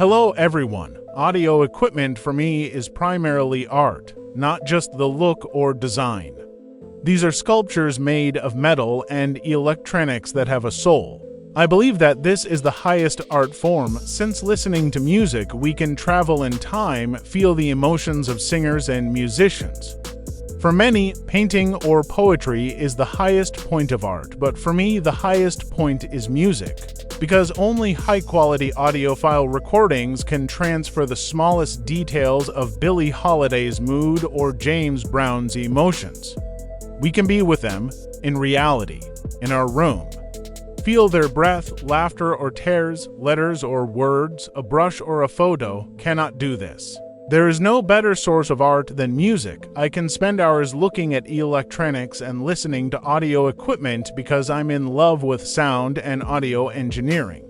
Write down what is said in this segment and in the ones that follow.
Hello everyone. Audio equipment for me is primarily art, not just the look or design. These are sculptures made of metal and electronics that have a soul. I believe that this is the highest art form, since listening to music we can travel in time, feel the emotions of singers and musicians. For many, painting or poetry is the highest point of art, but for me the highest point is music. Because only high-quality audiophile recordings can transfer the smallest details of Billie Holiday's mood or James Brown's emotions. We can be with them, in reality, in our room. Feel their breath, laughter or tears, letters or words, a brush or a photo cannot do this. There is no better source of art than music. I can spend hours looking at electronics and listening to audio equipment because I'm in love with sound and audio engineering.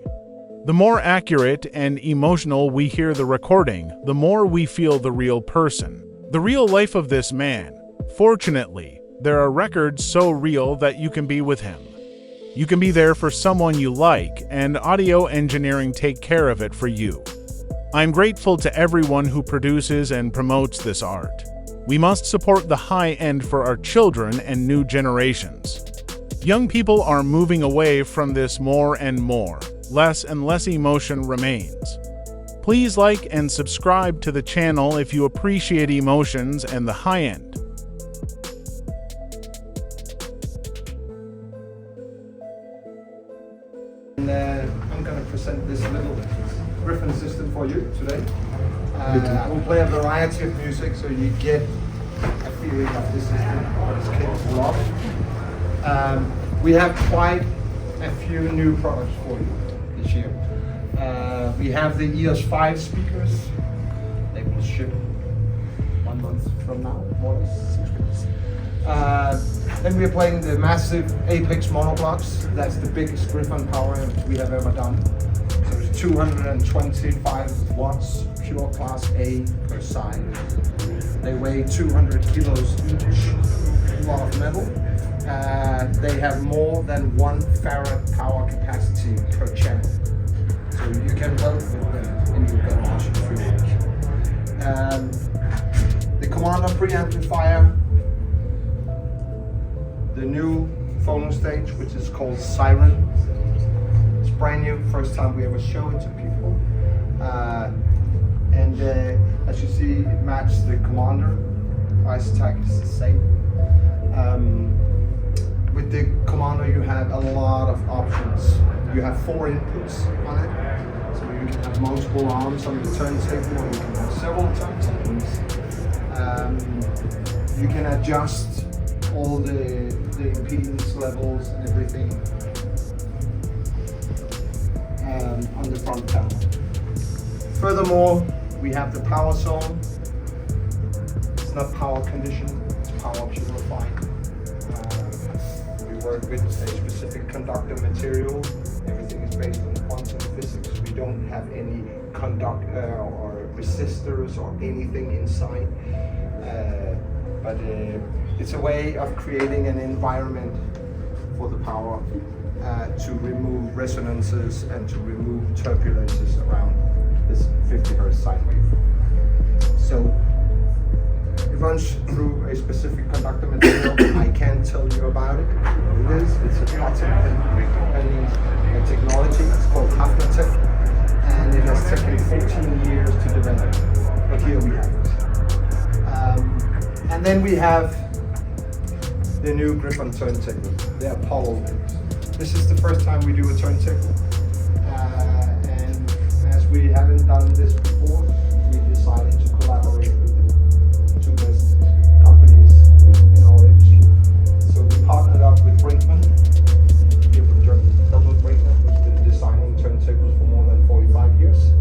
The more accurate and emotional we hear the recording, the more we feel the real person, the real life of this man. Fortunately, there are records so real that you can be with him. You can be there for someone you like, and audio engineering take care of it for you. I'm grateful to everyone who produces and promotes this art. We must support the high end for our children and new generations. Young people are moving away from this more and more. Less and less emotion remains. Please like and subscribe to the channel if you appreciate emotions and the high end. And I'm going to present this little Griffin system for you today. I will play a variety of music so you get a feeling of this system, what it's capable of. We have quite a few new products for you this year. We have the EOS 5 speakers. They will ship 1 month from now, more or less 6 weeks. Then we're playing the massive Apex monoblocks. That's the biggest Griffin power amp we have ever done. So it's 225 watts, pure class A per side. They weigh 200 kilos each, a lot of metal. They have more than 1 farad power capacity per channel. So you can work with them and you can watch it free. The Commander preamplifier, the new phono stage, which is called Siren. It's brand new, first time we ever show it to people. As you see, it matches the Commander. Price tag is the same. With the Commander, you have a lot of options. You have 4 inputs on it, so you can have multiple arms on the turntable, or you can have several turntables. You can adjust all the impedance levels and everything on the front panel. Furthermore, we have the power zone. It's not power conditioned, it's power purifying. We work with a specific conductor material. Everything is based on quantum physics. We don't have any conductor or resistors or anything inside. But it's a way of creating an environment for the power to remove resonances and to remove turbulences around this 50 Hz sine wave. So it runs through a specific conductor material. I can't tell you about it. What it is, it's a patent technology. It's called Hafnertech, and it has taken 14 years to develop. But here we have it. And then we have the new Griffin turntable, the Apollo. This is the first time we do a turntable, and as we haven't done this before, we decided to collaborate with the 2 best companies in our industry. So we partnered up with Brinkmann, here from Germany, Brinkmann, who's been designing turntables for more than 45 years,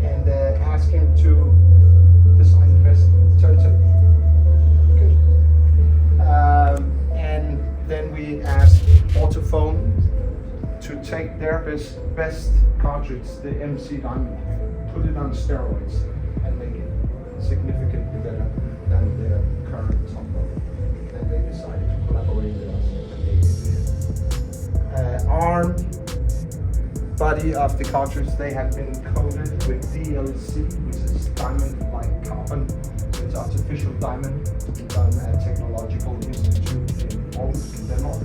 and asked him to design the best turntable. And then we asked Audiophile to take their best cartridge, the MC Diamond, put it on steroids and make it significantly better than their current software. And they decided to collaborate with us, and they did. Arm body of the cartridge, they have been coated with DLC, which is diamond-like carbon. It's artificial diamond done at Technological Institute in Aarhus, in Denmark.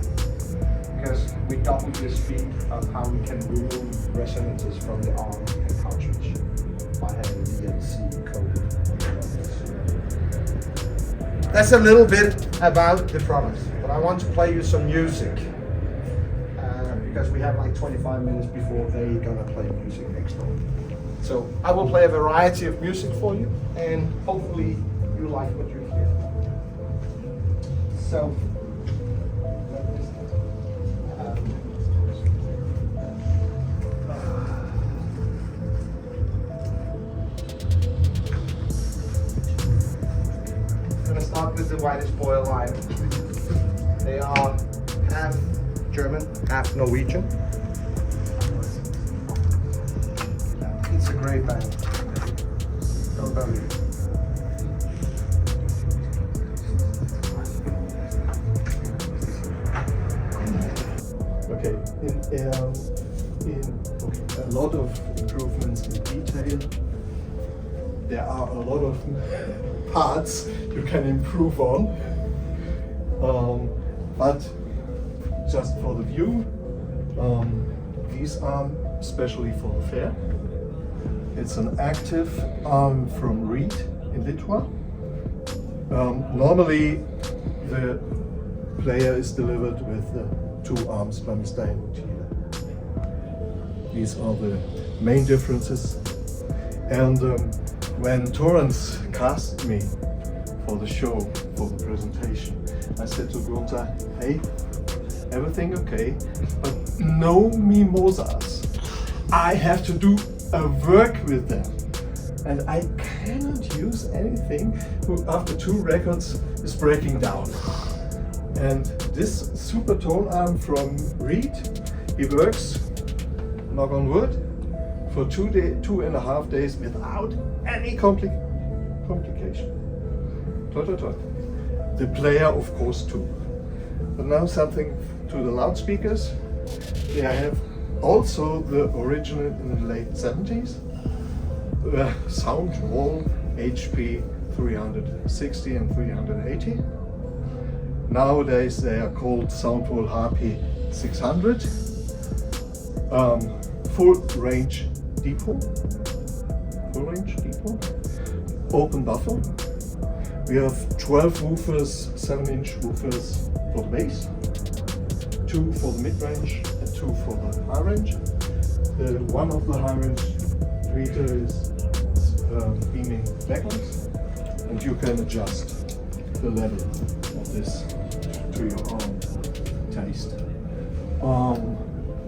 Because we doubled the speed of how we can remove resonances from the arm and cartridge by having DLC code. That's a little bit about the products, but I want to play you some music because we have like 25 minutes before they're gonna play music next door. So I will play a variety of music for you, and hopefully you like what you hear. So. Start with the whitest boy alive. They are half German, half Norwegian. It's a great band. Don't bury it. Okay, in a lot of improvements in detail. There are a lot of parts you can improve on, but just for the view, these are especially for the fair. It's an active arm from Reed in Litwa. Normally the player is delivered with 2 arms by Mr. Helmut Thiele. These are the main differences. And when Torrance cast me for the show, for the presentation, I said to Gunther, hey, everything okay, but no mimosas. I have to do a work with them. And I cannot use anything who after 2 records is breaking down. And this super tone arm from Reed, he works, knock on wood, for 2.5 days without any complication. The player, of course, too. But now something to the loudspeakers. They have also the original in the late 70s. Soundwall HP 360 and 380. Nowadays they are called Soundwall HP 600. Full range depot. Open buffer. We have 12 woofers, 7-inch woofers for the bass, 2 for the mid-range and 2 for the high range. One of the high range tweeter is beaming backwards, and you can adjust the level of this to your own taste.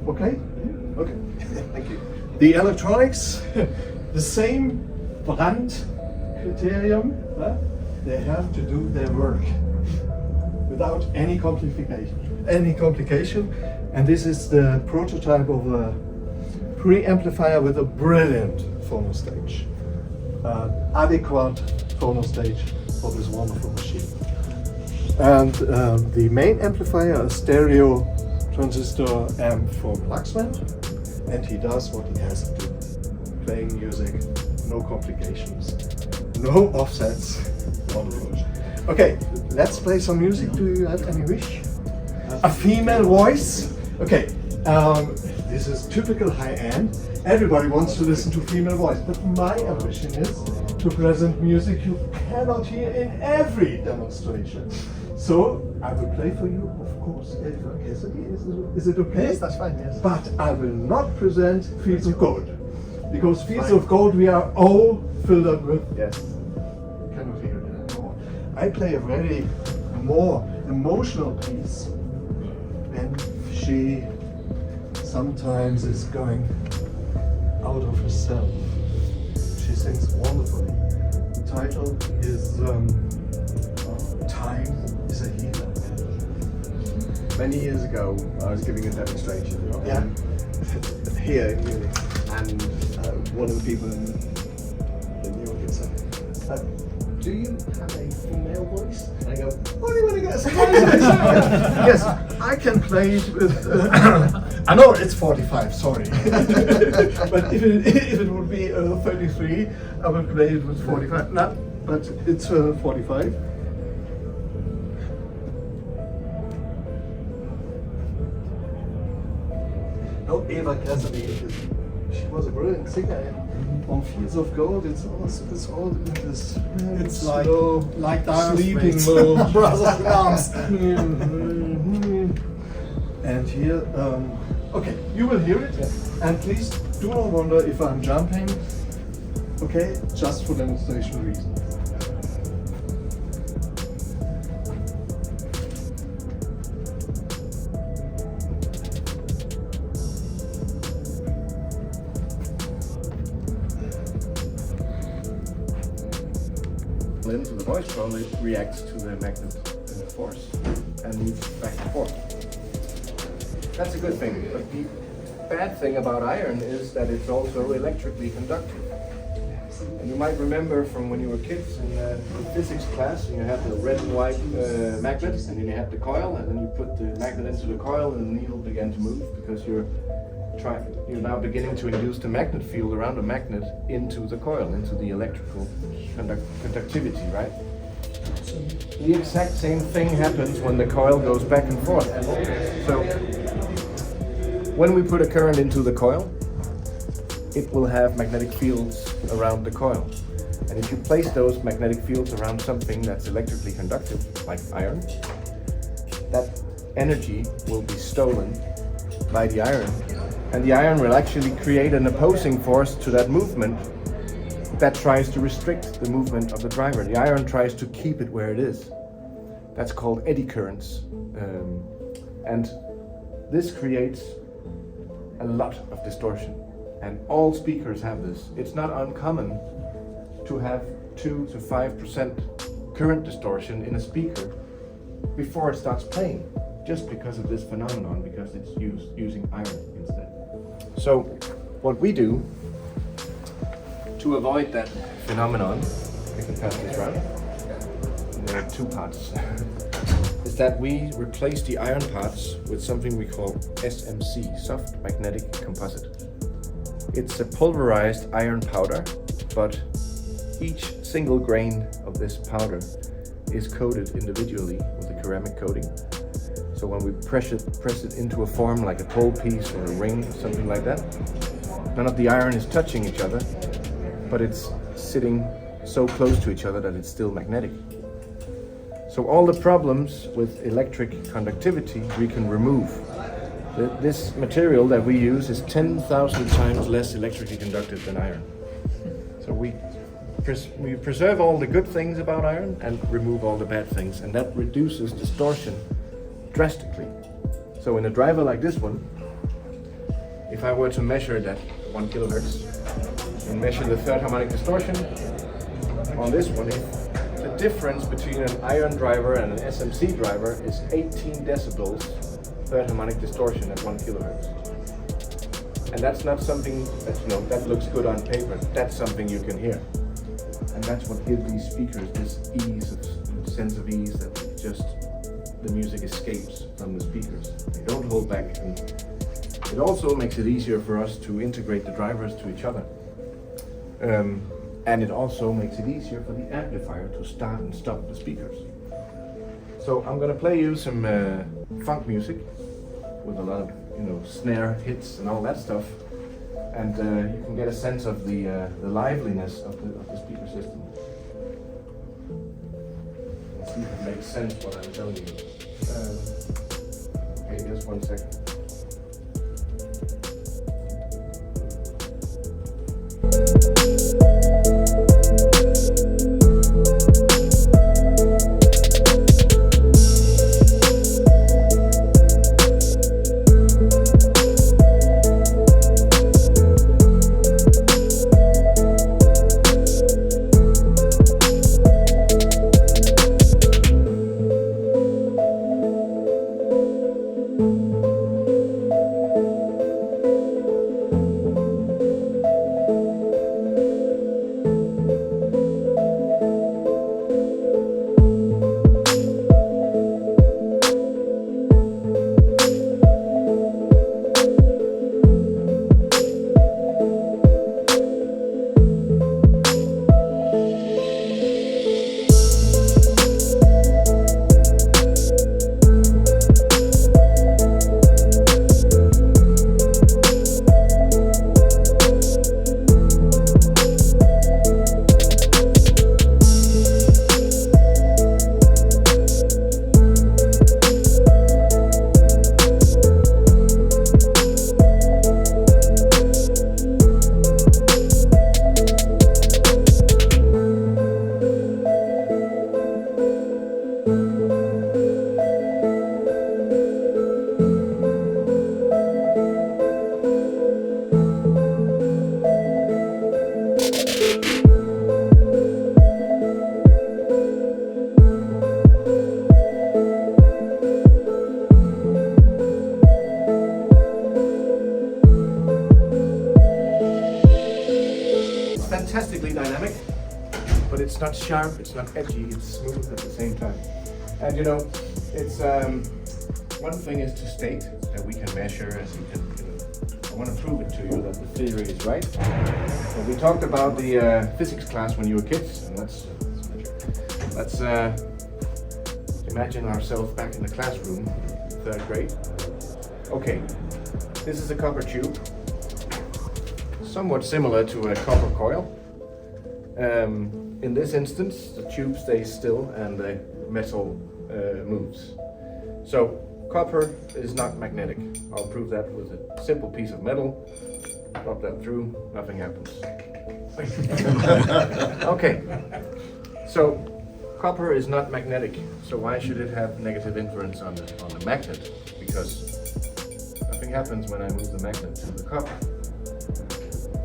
Okay? Okay, thank you. The electronics, the same brand criterion, they have to do their work without any complication. And this is the prototype of a preamplifier with a brilliant phono stage. Adequate phono stage for this wonderful machine. And the main amplifier, a stereo transistor amp from Laxman, and he does what he has to do. Playing music, no complications, no offsets, wonderful. Okay, let's play some music. Do you have any wish? A female voice? Okay, this is typical high-end. Everybody wants to listen to female voice, but my ambition is to present music you cannot hear in every demonstration. So I will play for you, of course, Elva Cassidy. Is it okay? Yes, that's fine, yes. But I will not present Fields of Gold. Because Fields of Gold we are all filled up with. Yes. Cannot hear it anymore. I play a very more emotional piece. And she sometimes is going out of herself. She sings wonderfully. The title is Time is a Healer. Many years ago, I was giving a demonstration here in Munich, and one of the people in the audience said, "Do you have a female voice?" And I go, "Only when I get a surprise." Yes, I can play it with I know it's 45, sorry. But if it would be 33, I would play it with 45. No, but it's 45. No, Eva Cassidy, she was a brilliant singer. On Fields of Gold, it's all in this. It's slow, like Dire sleeping Straits. mode. Brothers in Arms. And here, okay, you will hear it. And please do not wonder if I'm jumping. Okay, just for demonstration reasons. Into the voice coil, it reacts to the magnet force and moves back and forth. That's a good thing, but the bad thing about iron is that it's also electrically conductive. And you might remember from when you were kids in physics class, and you had the red and white magnet, and then you had the coil, and then you put the magnet into the coil, and the needle began to move because you're now beginning to induce the magnet field around the magnet into the coil, into the electrical conductivity, right? The exact same thing happens when the coil goes back and forth. So when we put a current into the coil, it will have magnetic fields around the coil. And if you place those magnetic fields around something that's electrically conductive, like iron, that energy will be stolen by the iron. And the iron will actually create an opposing force to that movement that tries to restrict the movement of the driver. The iron tries to keep it where it is. That's called eddy currents. And this creates a lot of distortion. And all speakers have this. It's not uncommon to have 2 to 5% current distortion in a speaker before it starts playing, just because of this phenomenon, because it's using iron instead. So what we do to avoid that phenomenon, we can pass this round, and there are two parts, is that we replace the iron parts with something we call SMC, soft magnetic composite. It's a pulverized iron powder, but each single grain of this powder is coated individually with a ceramic coating. So when we press it into a form like a pole piece or a ring, something like that, none of the iron is touching each other, but it's sitting so close to each other that it's still magnetic. So all the problems with electric conductivity we can remove. This material that we use is 10,000 times less electrically conductive than iron. So we preserve all the good things about iron and remove all the bad things, and that reduces distortion drastically. So in a driver like this one, if I were to measure that 1 kilohertz and measure the third harmonic distortion on this one, the difference between an iron driver and an SMC driver is 18 decibels third harmonic distortion at 1 kilohertz. And that's not something that, that looks good on paper. That's something you can hear. And that's what gives these speakers this sense of ease that just the music escapes from the speakers. They don't hold back, and it also makes it easier for us to integrate the drivers to each other. And it also makes it easier for the amplifier to start and stop the speakers. So I'm gonna play you some funk music with a lot of snare hits and all that stuff, and you can get a sense of the liveliness of the speaker system. Let's see if it makes sense what I'm telling you. Okay, just 1 second. acoustically dynamic, but it's not sharp, it's not edgy, it's smooth at the same time. And you know, it's one thing is to state that we can measure, as you can, I want to prove it to you that the theory is right. So we talked about the physics class when you were kids, and let's imagine ourselves back in the classroom, 3rd grade. Okay, this is a copper tube, somewhat similar to a copper coil. In this instance, the tube stays still and the metal moves. So copper is not magnetic. I'll prove that with a simple piece of metal. Drop that through, nothing happens. Okay, so copper is not magnetic. So why should it have negative influence on the magnet? Because nothing happens when I move the magnet to the copper.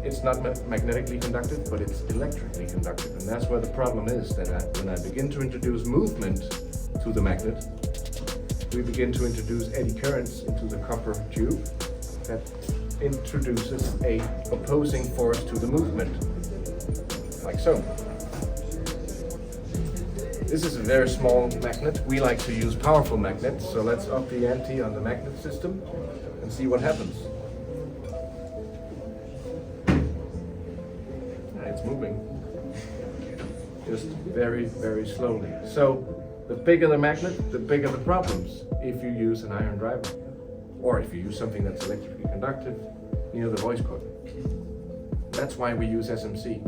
It's not magnetically conductive, but it's electrically conductive. And that's where the problem is, that when I begin to introduce movement to the magnet, we begin to introduce eddy currents into the copper tube that introduces a opposing force to the movement, like so. This is a very small magnet. We like to use powerful magnets, so let's up the ante on the magnet system and see what happens. It's moving, just very, very slowly. So the bigger the magnet, the bigger the problems if you use an iron driver, or if you use something that's electrically conductive near the voice cord. That's why we use SMC,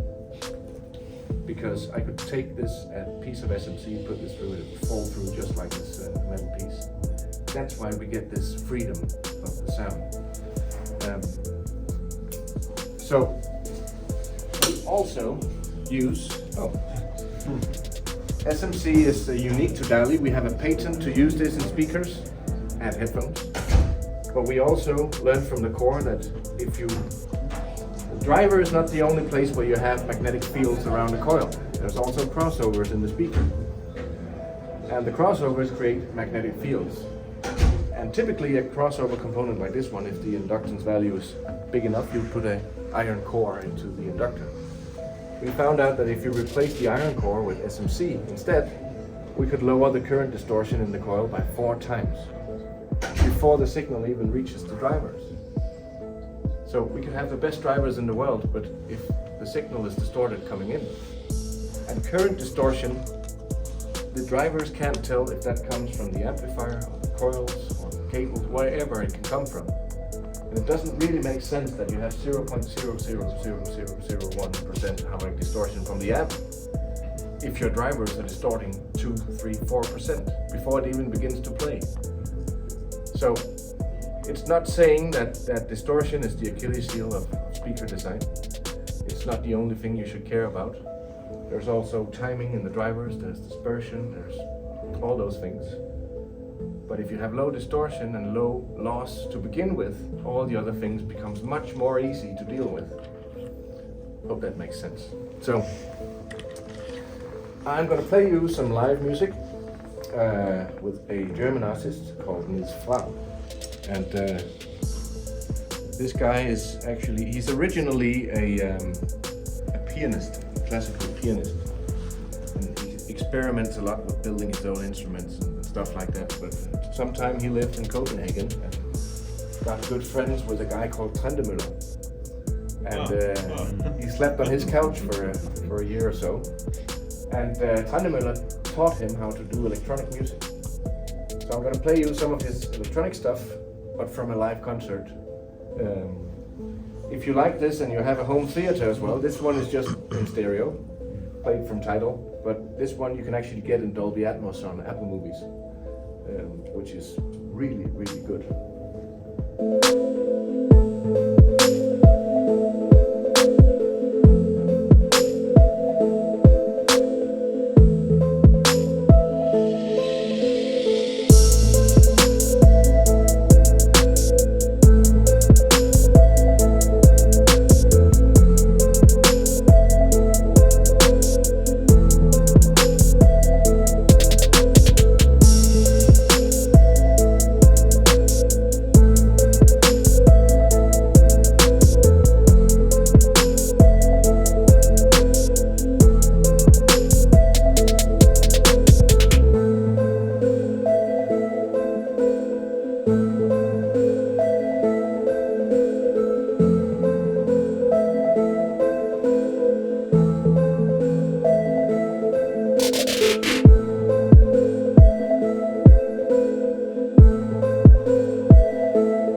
because I could take this piece of SMC, put this through it, it would fall through just like this metal piece. That's why we get this freedom of the sound. So we also use SMC is unique to Dali. We have a patent to use this in speakers and headphones. But we also learned from the core that the driver is not the only place where you have magnetic fields around the coil. There's also crossovers in the speaker. And the crossovers create magnetic fields. And typically a crossover component like this one, if the inductance value is big enough, you put an iron core into the inductor. We found out that if you replace the iron core with SMC instead, we could lower the current distortion in the coil by 4 times before the signal even reaches the drivers. So we could have the best drivers in the world, but if the signal is distorted coming in, and current distortion, the drivers can't tell if that comes from the amplifier or the coils or the cables, wherever it can come from. And it doesn't really make sense that you have 0.0000001% harmonic distortion from the amp if your drivers are distorting 2, 3, 4% before it even begins to play. So it's not saying that distortion is the Achilles heel of speaker design. It's not the only thing you should care about. There's also timing in the drivers, there's dispersion, there's all those things. But if you have low distortion and low loss to begin with, all the other things becomes much more easy to deal with. Hope that makes sense. So I'm going to play you some live music with a German artist called Nils Frau. And this guy is actually, he's originally a pianist, a classical pianist. And he experiments a lot with building his own instruments and stuff like that. But sometime he lived in Copenhagen and got good friends with a guy called Turntable. And he slept on his couch for a year or so. And Turntable taught him how to do electronic music. So I'm going to play you some of his electronic stuff, but from a live concert. If you like this and you have a home theater as well, this one is just in stereo, played from Tidal, but this one you can actually get in Dolby Atmos on Apple Movies, which is really, really good.